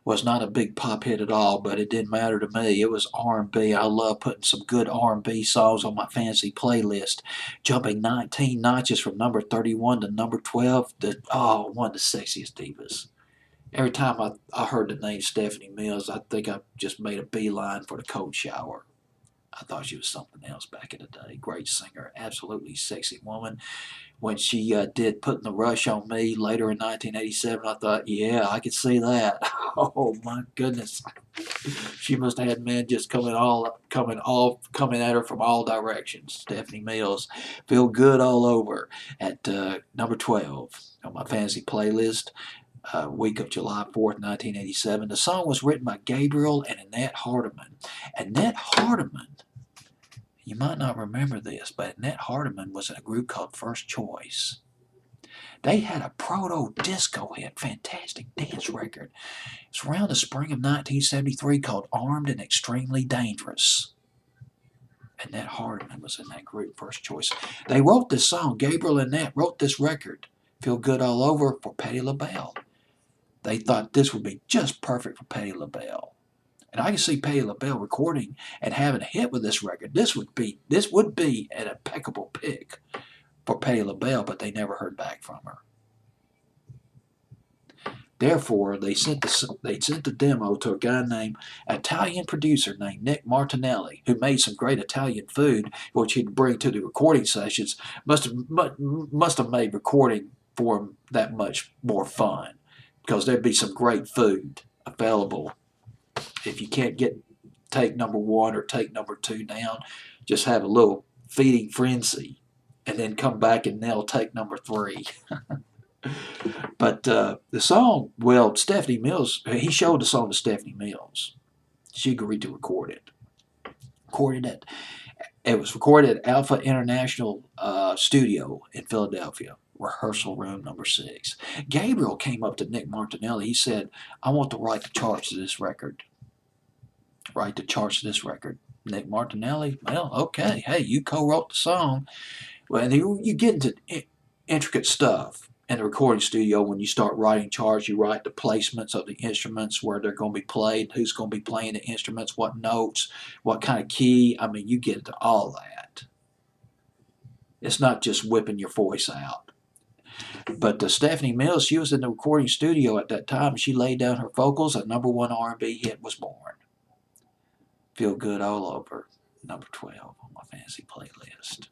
was not a big pop hit at all, but it didn't matter to me. It was R&B. I love putting some good R&B songs on my fancy playlist. Jumping 19 notches from number 31 to number 12. One of the sexiest divas. Every time I heard the name Stephanie Mills, I think I just made a beeline for the cold shower. I thought she was something else back in the day. Great singer, absolutely sexy woman. When she did Putting the Rush on Me later in 1987, I thought, yeah, I could see that. Oh my goodness, she must have had men just coming at her from all directions. Stephanie Mills, Feel Good All Over at number 12 on my fantasy playlist. Week of July 4th, 1987. The song was written by Gabriel and Annette Hardiman. Annette Hardiman, you might not remember this, but Annette Hardiman was in a group called First Choice. They had a proto-disco hit, fantastic dance record. It's around the spring of 1973 called Armed and Extremely Dangerous. Annette Hardiman was in that group, First Choice. They wrote this song. Gabriel and Annette wrote this record, Feel Good All Over, for Patti LaBelle. They thought this would be just perfect for Patti LaBelle. And I can see Patti LaBelle recording and having a hit with this record. This would be an impeccable pick for Patti LaBelle, but they never heard back from her. Therefore, they sent the demo to a guy named Italian producer named Nick Martinelli, who made some great Italian food, which he'd bring to the recording sessions. Must have made recording for him that much more fun, because there'd be some great food available. If you can't take number one or take number two down, just have a little feeding frenzy, and then come back and they'll take number three. But the song, well, Stephanie Mills, he showed the song to Stephanie Mills. She agreed to record it. It was recorded at Alpha International Studio in Philadelphia, rehearsal room number 6. Gabriel came up to Nick Martinelli. He said, I want to write the charts to this record. Nick Martinelli, well, okay, hey, you co-wrote the song. Well, you get into intricate stuff in the recording studio. When you start writing charts, you write the placements of the instruments, where they're going to be played, who's going to be playing the instruments, what notes, what kind of key. I mean, you get into all that. It's not just whipping your voice out. But Stephanie Mills, she was in the recording studio at that time. She laid down her vocals. A number one R&B hit was born. Feel Good All Over, number 12 on my fantasy playlist.